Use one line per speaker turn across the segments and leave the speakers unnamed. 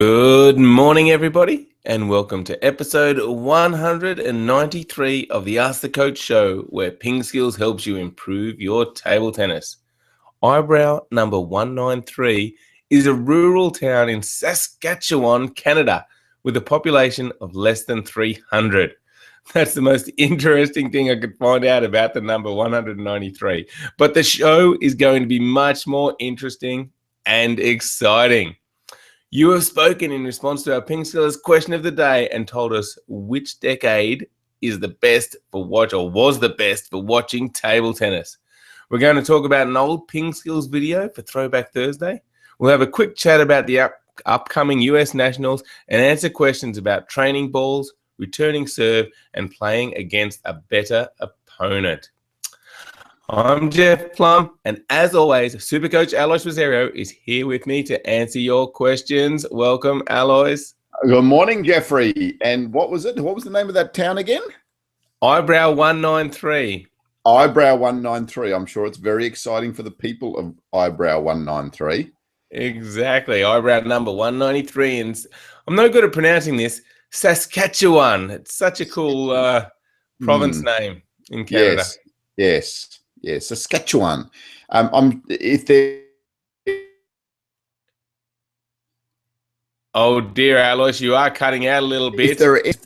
Good morning, everybody, and welcome to episode 193 of the Ask the Coach show, where PingSkills helps you improve your table tennis. Eyebrow number 193 is a rural town in Saskatchewan, Canada, with a population of less than 300. That's the most interesting thing I could find out about the number 193. But the show is going to be much more interesting and exciting. You have spoken in response to our PingSkills question of the day and told us which decade is the best for was the best for watching table tennis. We're going to talk about an old PingSkills video for Throwback Thursday. We'll have a quick chat about the upcoming US Nationals and answer questions about training balls, returning serve, and playing against a better opponent. I'm Jeff Plum, and as always, Supercoach Alois Rosario is here with me to answer your questions. Welcome, Alois.
Good morning, Jeffrey. And what was it? What was the name of that town again?
Eyebrow 193.
Eyebrow 193. I'm sure it's very exciting for the people of Eyebrow 193.
Exactly, Eyebrow number 193. And I'm no good at pronouncing this. Saskatchewan. It's such a cool province name in Canada.
Yes. Saskatchewan. If there.
Oh dear, Alois, you are cutting out a little bit.
If there is,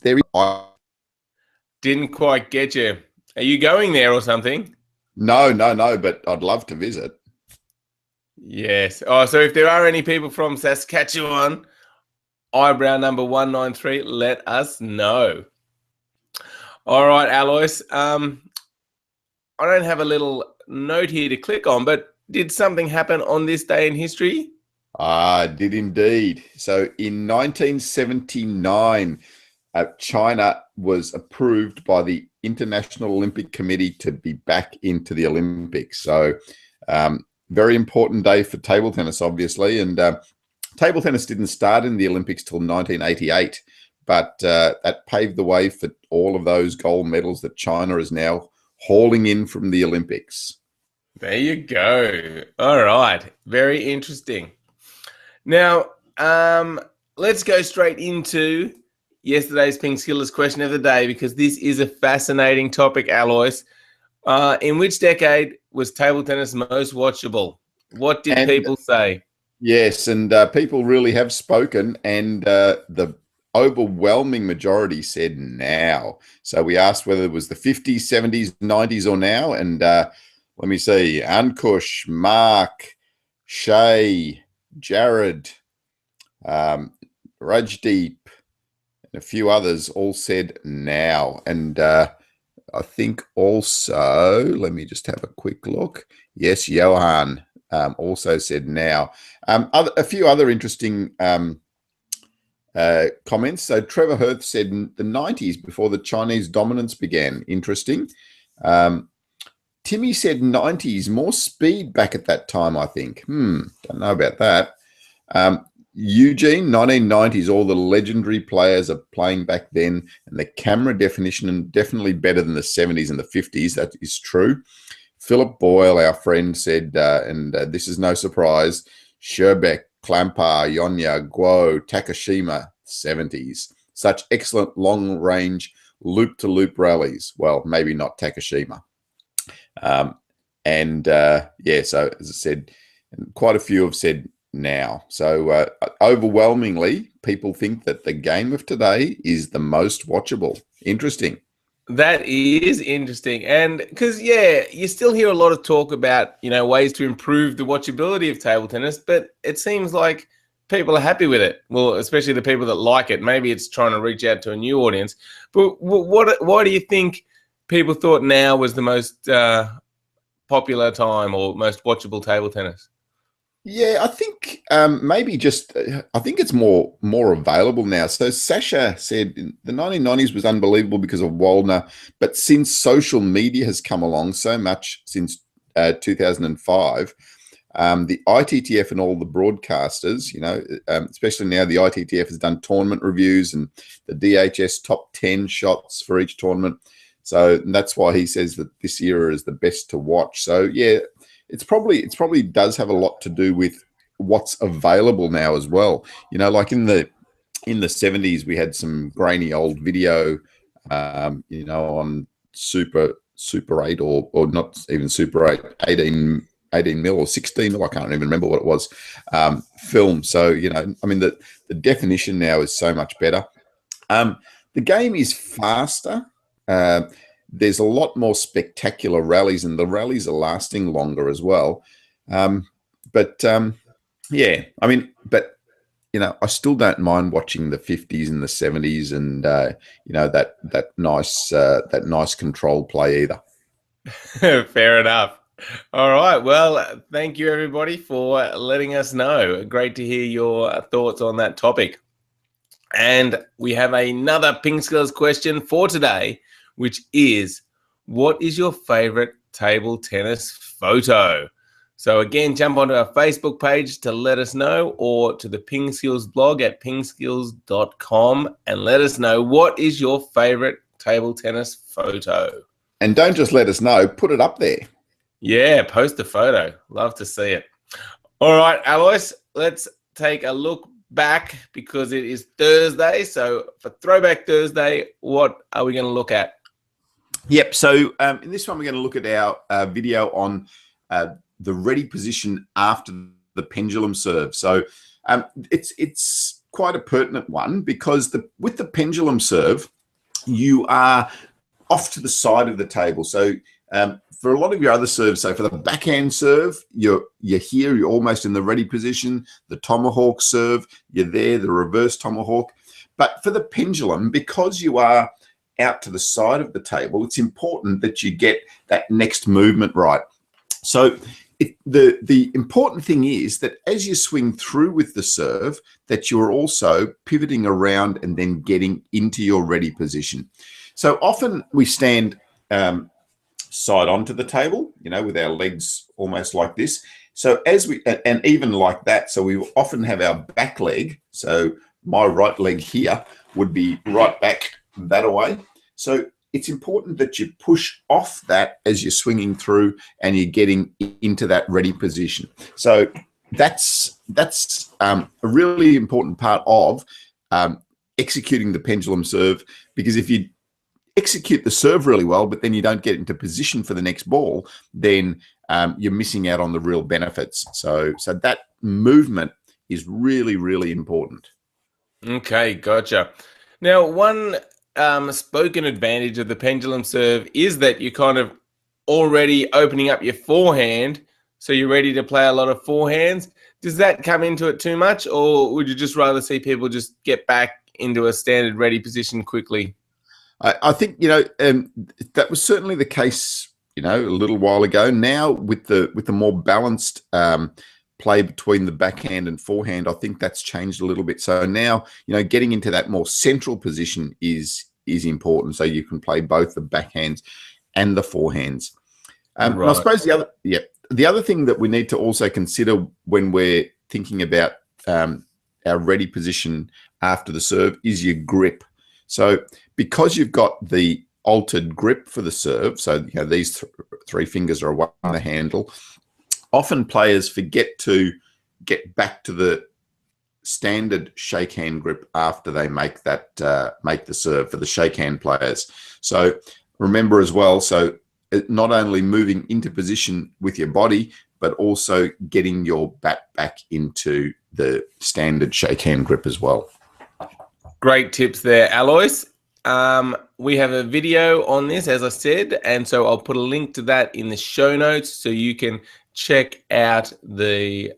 didn't quite get you. Are you going there or something?
No, but I'd love to visit.
Yes. Oh, so if there are any people from Saskatchewan, Eyebrow number 193, let us know. All right, Alois. I don't have a little note here to click on, but did something happen on this day in history?
Did indeed. So in 1979, China was approved by the International Olympic Committee to be back into the Olympics. So very important day for table tennis, obviously. And table tennis didn't start in the Olympics till 1988, but that paved the way for all of those gold medals that China is now hauling in from the Olympics.
There you go. All right. Very interesting. Now, let's go straight into yesterday's PingSkills question of the day, because this is a fascinating topic, Alois. In which decade was table tennis most watchable? What did people say?
Yes, and people really have spoken, and the overwhelming majority said now. So we asked whether it was the 50s, 70s, 90s, or now. And let me see. Ankush, Mark, Shay, Jared, Rajdeep, and a few others all said now. And I think also, let me just have a quick look. Yes, Johan also said now. A few other interesting comments. So Trevor Hirth said in the 90s, before the Chinese dominance began. Interesting. Timmy said 90s, more speed back at that time, I think. Don't know about that. Eugene, 1990s, all the legendary players are playing back then, and the camera definition definitely better than the 70s and the 50s. That is true. Philip Boyle, our friend, said, and this is no surprise, Sherbeck, Klampar, Yonya, Guo, Takashima, 70s. Such excellent long-range loop-to-loop rallies. Well, maybe not Takashima. So as I said, quite a few have said now. So overwhelmingly, people think that the game of today is the most watchable. Interesting.
That is interesting. And because, you still hear a lot of talk about, ways to improve the watchability of table tennis, but it seems like people are happy with it. Well, especially the people that like it. Maybe it's trying to reach out to a new audience. But why do you think people thought now was the most popular time or most watchable table tennis?
Yeah, I think maybe just I think it's more available now. So Sasha said the 1990s was unbelievable because of Waldner, but since social media has come along so much since 2005, the ITTF and all the broadcasters, especially now the ITTF has done tournament reviews and the DHS top 10 shots for each tournament. So that's why he says that this era is the best to watch. So yeah, it's probably does have a lot to do with what's available now as well. You know, like in the 70s, we had some grainy old video, you know, on Super 8 or not even Super 8, 18 mil or 16 mil, I can't even remember what it was, film. So, you know, I mean, the definition now is so much better. The game is faster. There's a lot more spectacular rallies, and the rallies are lasting longer as well. Yeah, I mean, but you know, I still don't mind watching the 50s and the 70s, and you know, that nice control play either.
Fair enough. All right. Well, thank you everybody for letting us know. Great to hear your thoughts on that topic. And we have another PingSkills question for today, which is, what is your favorite table tennis photo? So again, jump onto our Facebook page to let us know, or to the PingSkills blog at pingskills.com and let us know, what is your favorite table tennis photo?
And don't just let us know, put it up there.
Yeah, post a photo. Love to see it. All right, Alois, let's take a look back, because it is Thursday. So for Throwback Thursday, what are we going to look at?
Yep. So in this one, we're going to look at our video on the ready position after the pendulum serve. So it's quite a pertinent one, because with the pendulum serve, you are off to the side of the table. So for a lot of your other serves, so for the backhand serve, you're here, you're almost in the ready position. The tomahawk serve, you're there, the reverse tomahawk. But for the pendulum, because you are out to the side of the table, it's important that you get that next movement right. So the important thing is that as you swing through with the serve, that you're also pivoting around and then getting into your ready position. So often we stand side onto the table, you know, with our legs almost like this. So and even like that, so we often have our back leg. So my right leg here would be right back that away. So it's important that you push off that as you're swinging through and you're getting into that ready position. So that's a really important part of executing the pendulum serve, because if you execute the serve really well, but then you don't get into position for the next ball, then you're missing out on the real benefits. So that movement is really, really important.
Okay, gotcha. Now, one spoken advantage of the pendulum serve is that you're kind of already opening up your forehand, so you're ready to play a lot of forehands. Does that come into it too much, or would you just rather see people just get back into a standard ready position quickly?
I think, you know, that was certainly the case, you know, a little while ago. Now with the more balanced play between the backhand and forehand, I think that's changed a little bit. So now, you know, getting into that more central position is important, so you can play both the backhands and the forehands.
Right.
And I suppose the other thing that we need to also consider when we're thinking about our ready position after the serve is your grip. So because you've got the altered grip for the serve, so you know, these three fingers are away from the handle, often players forget to get back to the standard shake hand grip after they make that make the serve for the shake hand players. So remember as well, so not only moving into position with your body, but also getting your bat back into the standard shake hand grip as well.
Great tips there, Alois. We have a video on this, as I said, and so I'll put a link to that in the show notes so you can check out the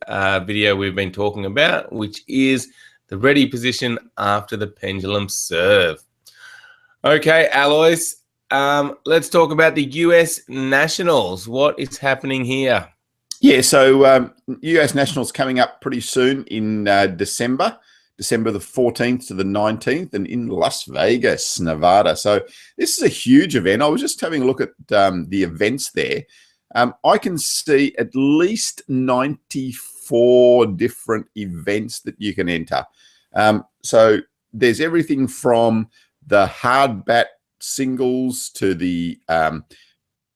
video we've been talking about, which is the ready position after the pendulum serve. Okay, Alois, let's talk about the US Nationals. What is happening here?
Yeah, so US Nationals coming up pretty soon in December the 14th to the 19th, and in Las Vegas, Nevada. So this is a huge event. I was just having a look at the events there. I can see at least 94 different events that you can enter. So there's everything from the hard bat singles to the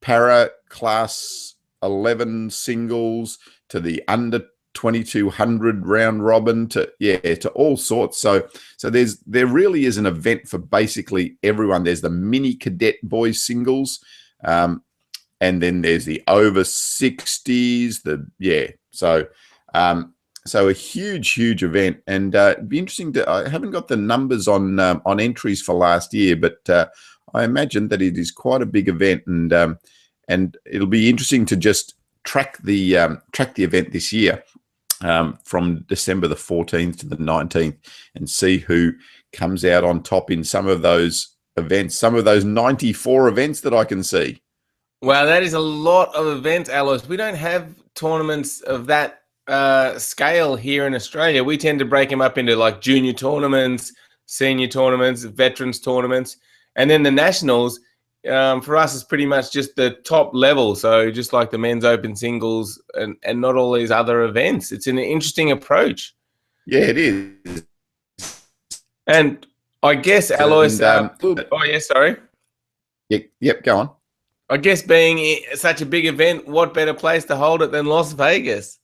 para class 11 singles to the under 2200 round robin to all sorts. So there really is an event for basically everyone. There's the mini cadet boys singles, and then there's the over 60s. So a huge event, and it'd be interesting to. I haven't got the numbers on entries for last year, but I imagine that it is quite a big event, and it'll be interesting to just track the event this year, from December the 14th to the 19th, and see who comes out on top in some of those events, some of those 94 events that I can see.
Wow, that is a lot of events, Alois. We don't have tournaments of that scale here in Australia. We tend to break them up into like junior tournaments, senior tournaments, veterans tournaments, and then the nationals. For us, is pretty much just the top level. So just like the men's open singles and not all these other events. It's an interesting approach.
Yeah, it is.
And I guess, Alois, sorry.
Yep, go on.
I guess being such a big event, what better place to hold it than Las Vegas?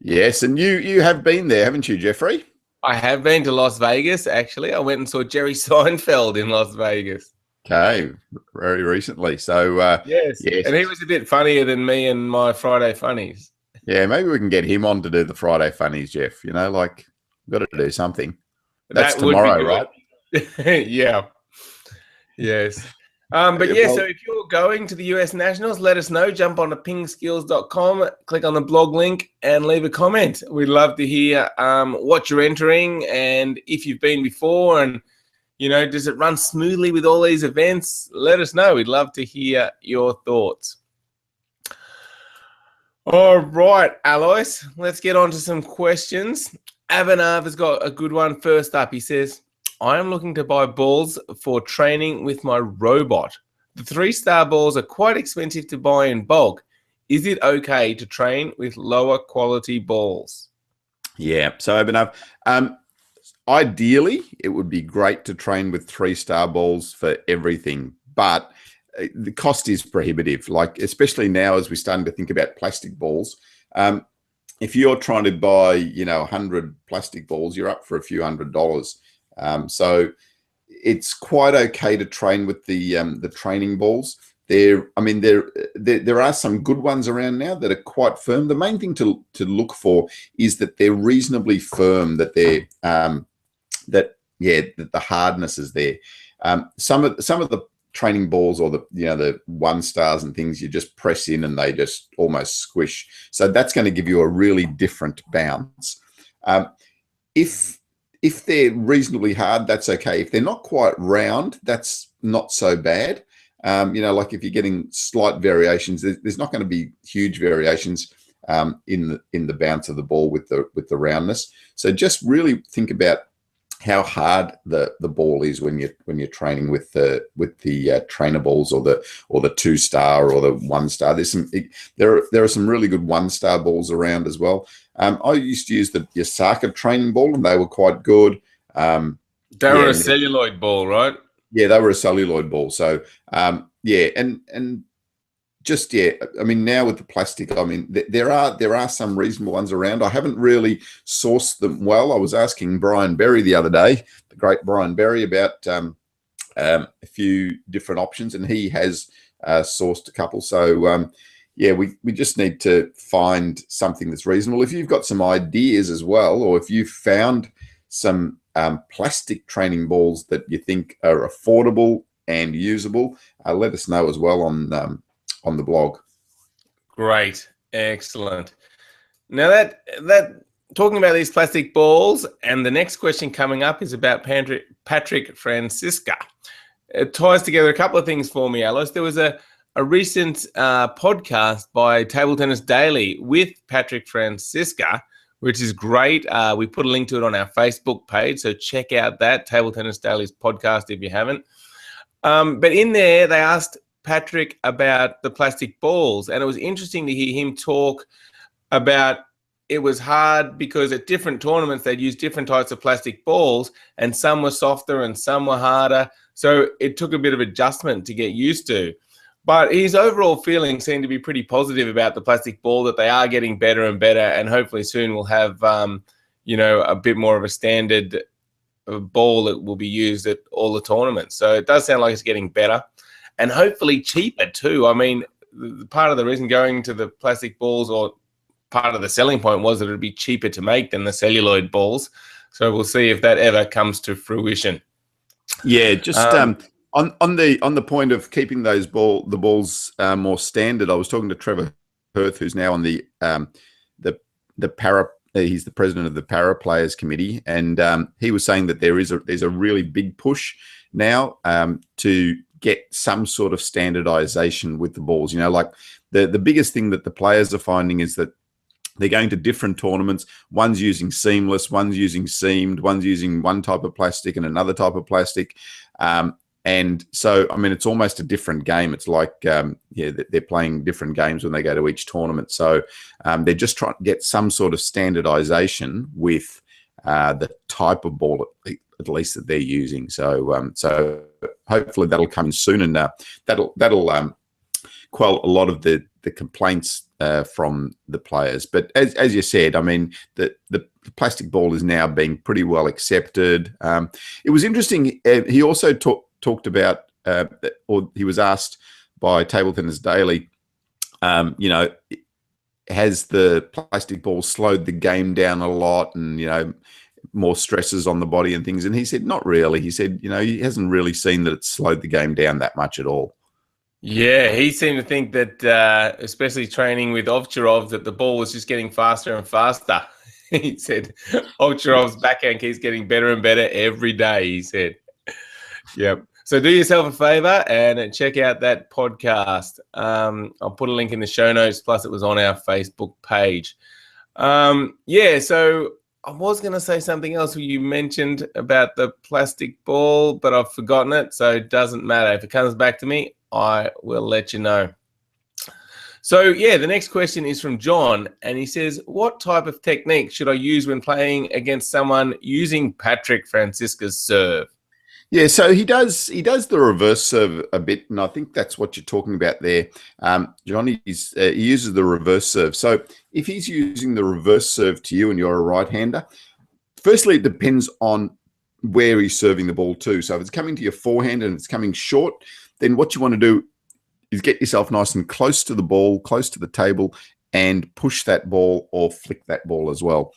Yes, and you have been there, haven't you, Jeffrey?
I have been to Las Vegas, actually. I went and saw Jerry Seinfeld in Las Vegas.
Okay, very recently. So
yes, and he was a bit funnier than me and my Friday funnies.
Yeah, maybe we can get him on to do the Friday funnies, Jeff. You know, like we've got to do something. That's tomorrow, right?
Yeah. Yes. But yeah, so if you're going to the US Nationals, let us know. Jump on to pingskills.com, click on the blog link, and leave a comment. We'd love to hear what you're entering and if you've been before, and you know, does it run smoothly with all these events? Let us know. We'd love to hear your thoughts. All right, Alois, let's get on to some questions. Abhinav has got a good one first up. He says, I am looking to buy balls for training with my robot. The 3-star balls are quite expensive to buy in bulk. Is it okay to train with lower quality balls?
Yeah, so Abhinav, ideally, it would be great to train with 3-star balls for everything, but the cost is prohibitive. Like, especially now as we're starting to think about plastic balls, if you're trying to buy, 100 plastic balls, you're up for a few $100s. So it's quite okay to train with the training balls. There are some good ones around now that are quite firm. The main thing to look for is that they're reasonably firm, that they're that the hardness is there. Some of the training balls, or the 1-stars and things, you just press in and they just almost squish. So that's going to give you a really different bounce. If they're reasonably hard, that's okay. If they're not quite round, that's not so bad. Like if you're getting slight variations, there's not going to be huge variations in the bounce of the ball with the roundness. So just really think about how hard the ball is when you're training with the trainer balls, or the 2-star or the 1-star. There are some really good 1-star balls around as well. I used to use the Yasaka training ball, and they were quite good.
They were a celluloid ball, right?
Yeah, they were a celluloid ball. So now with the plastic, there are some reasonable ones around. I haven't really sourced them well. I was asking Brian Berry the other day, the great Brian Berry, about a few different options, and he has sourced a couple. So we just need to find something that's reasonable. If you've got some ideas as well, or if you've found some plastic training balls that you think are affordable and usable, let us know as well on the blog. Great.
Excellent. Now that talking about these plastic balls, and the next question coming up is about Patrick Franziska. It ties together a couple of things for me, Alice. There was a recent podcast by Table Tennis Daily with Patrick Franziska, which is great. We put a link to it on our Facebook page, so check out that, Table Tennis Daily's podcast, if you haven't. But in there, they asked Patrick about the plastic balls, and it was interesting to hear him talk about it was hard because at different tournaments they'd use different types of plastic balls, and some were softer and some were harder, so it took a bit of adjustment to get used to. But his overall feelings seem to be pretty positive about the plastic ball, that they are getting better and better, and hopefully soon we'll have, a bit more of a standard ball that will be used at all the tournaments. So it does sound like it's getting better and hopefully cheaper too. I mean, part of the reason going to the plastic balls, or part of the selling point, was that it would be cheaper to make than the celluloid balls. So we'll see if that ever comes to fruition.
Yeah, just on the point of keeping the balls more standard, I was talking to Trevor Hirth, who's now on the para. He's the president of the Para Players Committee, and he was saying that there's a really big push now to get some sort of standardization with the balls. You know, like the biggest thing that the players are finding is that they're going to different tournaments. One's using seamless, one's using seamed, one's using one type of plastic and another type of plastic. And so, I mean, it's almost a different game. It's like, they're playing different games when they go to each tournament. So they're just trying to get some sort of standardization with the type of ball, at least that they're using. So, so hopefully that'll come in soon, and that'll quell a lot of the complaints from the players. But as you said, I mean, the plastic ball is now being pretty well accepted. It was interesting. He also talked about, or he was asked by Table Tennis Daily, has the plastic ball slowed the game down a lot, and more stresses on the body and things? And he said, not really. He said, he hasn't really seen that it's slowed the game down that much at all.
Yeah, he seemed to think that, especially training with Ovcharov, that the ball was just getting faster and faster. He said Ovcharov's backhand keeps getting better and better every day, he said. Yep. So do yourself a favor and check out that podcast. I'll put a link in the show notes, plus it was on our Facebook page. So I was going to say something else you mentioned about the plastic ball, but I've forgotten it, so it doesn't matter. If it comes back to me, I will let you know. So, the next question is from John, and he says, what type of technique should I use when playing against someone using Patrick Franziska's serve?
Yeah, so he does the reverse serve a bit, and I think that's what you're talking about there. Johnny, he uses the reverse serve. So if he's using the reverse serve to you and you're a right-hander, firstly, it depends on where he's serving the ball to. So if it's coming to your forehand and it's coming short, then what you want to do is get yourself nice and close to the ball, close to the table, and push that ball or flick that ball as well.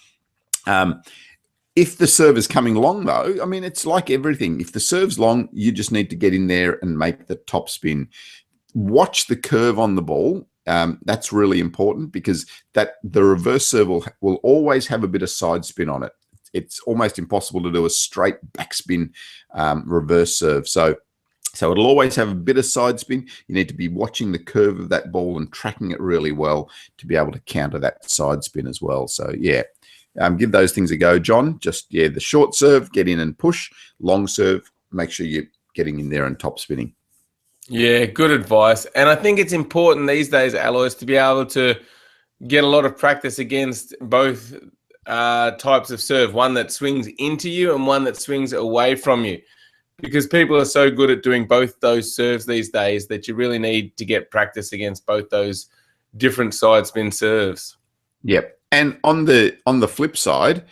If the serve is coming long, though, I mean, it's like everything. If the serve's long, you just need to get in there and make the top spin. Watch the curve on the ball. That's really important, because the reverse serve will always have a bit of side spin on it. It's almost impossible to do a straight backspin reverse serve. So it'll always have a bit of side spin. You need to be watching the curve of that ball and tracking it really well to be able to counter that side spin as well. So, give those things a go, John. Just, the short serve, get in and push. Long serve, make sure you're getting in there and top spinning.
Yeah, good advice. And I think it's important these days, Alois, to be able to get a lot of practice against both types of serve, one that swings into you and one that swings away from you, because people are so good at doing both those serves these days that you really need to get practice against both those different side spin serves.
Yep. And on the flip side,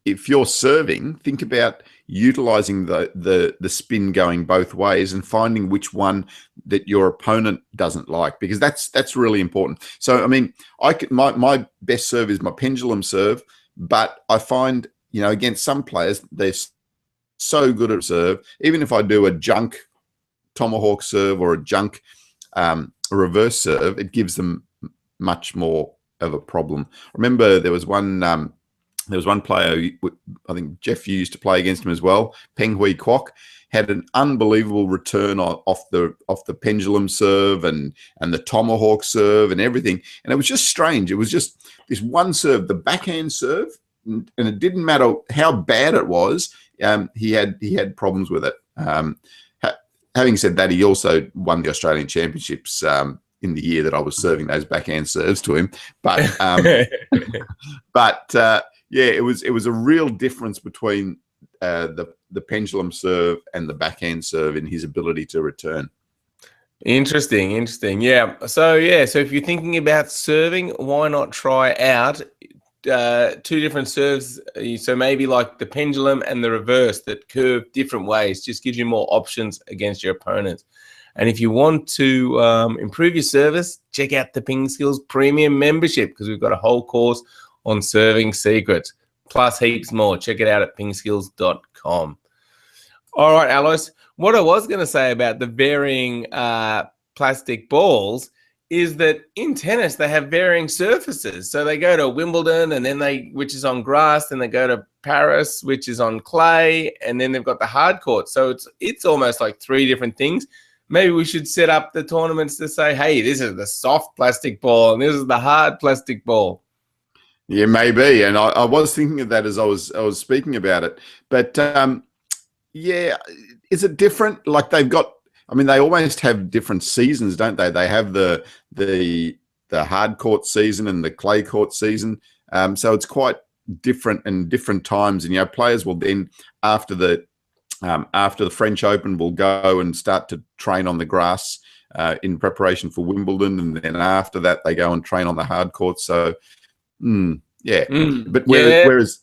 if you're serving, think about utilizing the spin going both ways and finding which one that your opponent doesn't like, because that's really important. So, I mean, my best serve is my pendulum serve, but I find, against some players, they're so good at serve. Even if I do a junk tomahawk serve or a junk reverse serve, it gives them much more of a problem. I remember there was one player, I think Jeff used to play against him as well, Peng Hui Kwok, had an unbelievable return off the pendulum serve and the tomahawk serve and everything. And it was just strange. It was just this one serve, the backhand serve, and it didn't matter how bad it was. He had problems with it. Having said that, he also won the Australian Championships in the year that I was serving those backhand serves to him. But it was a real difference between the pendulum serve and the backhand serve in his ability to return.
Interesting, interesting. Yeah. So if you're thinking about serving, why not try out two different serves? So maybe like the pendulum and the reverse that curve different ways, just gives you more options against your opponents. And if you want to improve your service, check out the PingSkills Premium membership, because we've got a whole course on serving secrets, plus heaps more. Check it out at pingskills.com. All right, Alois. What I was going to say about the varying plastic balls is that in tennis they have varying surfaces. So they go to Wimbledon, and then which is on grass, then they go to Paris, which is on clay, and then they've got the hard court. So it's almost like three different things. Maybe we should set up the tournaments to say, hey, this is the soft plastic ball and this is the hard plastic ball.
Yeah, maybe. And I was thinking of that as I was speaking about it. But yeah, is it different? Like they almost have different seasons, don't they? They have the hard court season and the clay court season. So it's quite different in different times. And players will then after the French Open will go and start to train on the grass in preparation for Wimbledon, and then after that they go and train on the hard court. So but whereas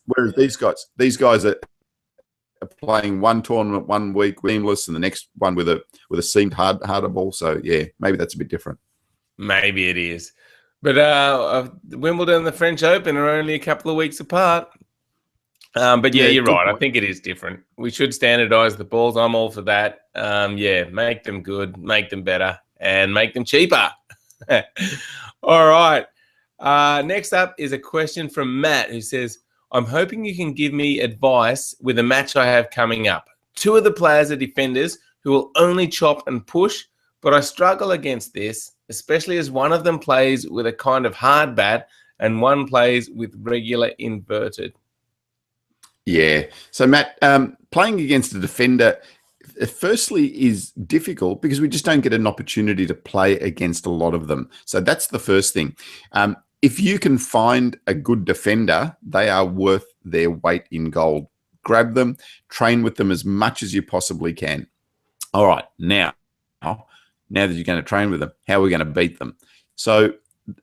these guys are playing one tournament one week seamless, and the next one with a seamed harder ball. So yeah, maybe that's a bit different.
Maybe it is, but Wimbledon and the French Open are only a couple of weeks apart. But yeah, you're right. Point. I think it is different. We should standardize the balls. I'm all for that. Make them good, make them better, and make them cheaper. All right. Next up is a question from Matt, who says, I'm hoping you can give me advice with a match I have coming up. Two of the players are defenders who will only chop and push, but I struggle against this, especially as one of them plays with a kind of hard bat and one plays with regular inverted.
Yeah. So, Matt, playing against a defender, firstly, is difficult because we just don't get an opportunity to play against a lot of them. So that's the first thing. If you can find a good defender, they are worth their weight in gold. Grab them, train with them as much as you possibly can. All right, now that you're going to train with them, how are we going to beat them? So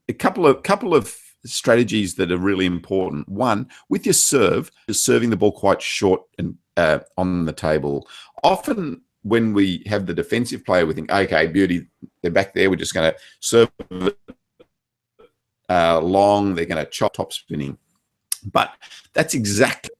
a couple of strategies that are really important. One, with your serve, you're serving the ball quite short and on the table. Often when we have the defensive player, we think, okay, beauty, they're back there. We're just going to serve long. They're going to chop top spinning. But that's exactly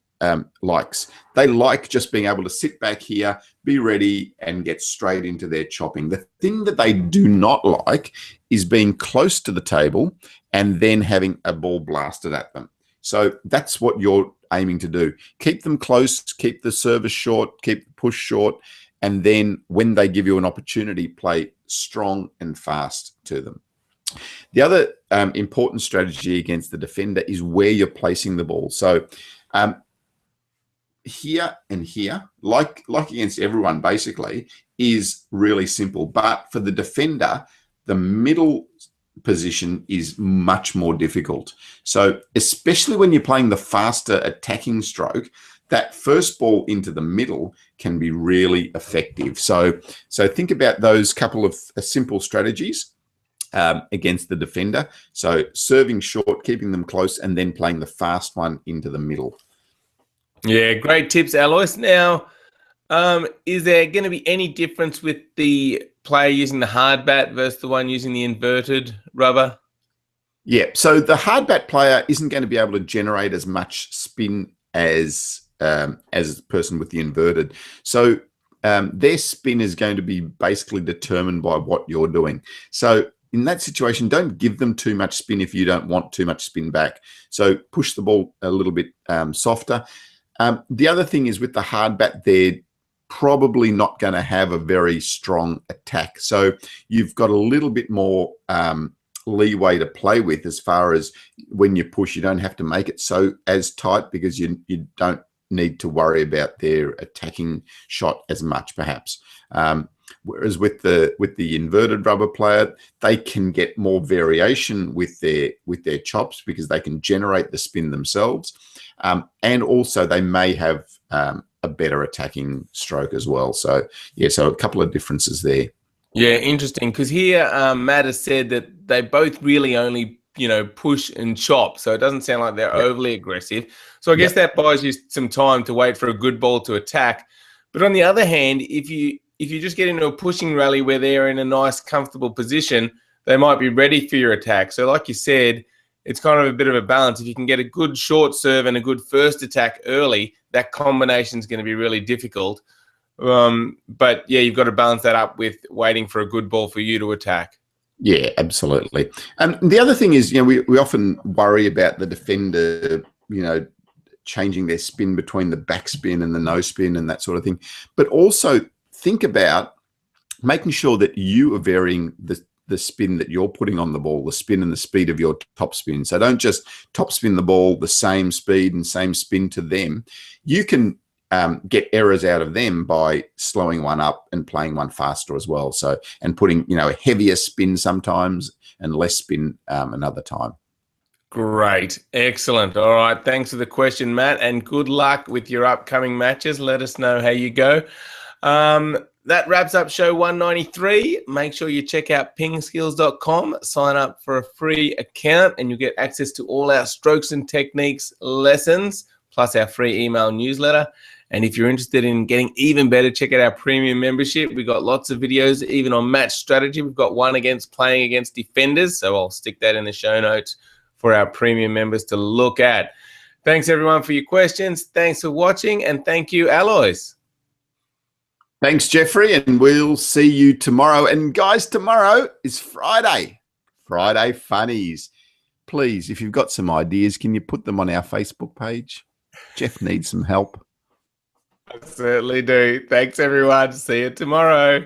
likes. They like just being able to sit back here, be ready, and get straight into their chopping. The thing that they do not like is being close to the table and then having a ball blasted at them. So that's what you're aiming to do. Keep them close, keep the service short, keep the push short, and then when they give you an opportunity, play strong and fast to them. The other important strategy against the defender is where you're placing the ball. So here and here, like against everyone basically, is really simple. But for the defender, the middle position is much more difficult. So especially when you're playing the faster attacking stroke, that first ball into the middle can be really effective. So think about those couple of simple strategies against the defender. So serving short, keeping them close, and then playing the fast one into the middle.
Yeah, great tips, Alois. Now, is there going to be any difference with the player using the hard bat versus the one using the inverted rubber?
Yeah, so the hard bat player isn't going to be able to generate as much spin as the person with the inverted. So their spin is going to be basically determined by what you're doing. So in that situation, don't give them too much spin if you don't want too much spin back. So push the ball a little bit softer. The other thing is with the hard bat, they're probably not going to have a very strong attack. So you've got a little bit more leeway to play with as far as when you push, you don't have to make it so as tight because you don't need to worry about their attacking shot as much, perhaps. Whereas with the inverted rubber player, they can get more variation with their chops because they can generate the spin themselves. And also they may have a better attacking stroke as well. So, yeah, so a couple of differences there.
Yeah, interesting. Because here, Matt has said that they both really only, push and chop. So it doesn't sound like they're
Yep.
overly aggressive. So I guess
Yep.
that buys you some time to wait for a good ball to attack. But on the other hand, if you just get into a pushing rally where they're in a nice, comfortable position, they might be ready for your attack. So like you said, it's kind of a bit of a balance. If you can get a good short serve and a good first attack early, that combination is going to be really difficult. But yeah, you've got to balance that up with waiting for a good ball for you to attack.
Yeah, absolutely. And the other thing is, we often worry about the defender, changing their spin between the backspin and the no spin and that sort of thing. But also think about making sure that you are varying the spin that you're putting on the ball, the spin and the speed of your top spin. So don't just top spin the ball the same speed and same spin to them. You can get errors out of them by slowing one up and playing one faster as well. So, and putting, a heavier spin sometimes and less spin another time.
Great. Excellent. All right. Thanks for the question, Matt, and good luck with your upcoming matches. Let us know how you go. That wraps up show 193. Make sure you check out pingskills.com, sign up for a free account, and you'll get access to all our strokes and techniques lessons, plus our free email newsletter. And if you're interested in getting even better, check out our premium membership. We've got lots of videos, even on match strategy. We've got one against playing against defenders, so I'll stick that in the show notes for our premium members to look at. Thanks, everyone, for your questions. Thanks for watching, and thank you, Alois.
Thanks, Jeffrey, and we'll see you tomorrow. And guys, tomorrow is Friday. Friday Funnies. Please, if you've got some ideas, can you put them on our Facebook page? Jeff needs some help.
I certainly do. Thanks, everyone. See you tomorrow.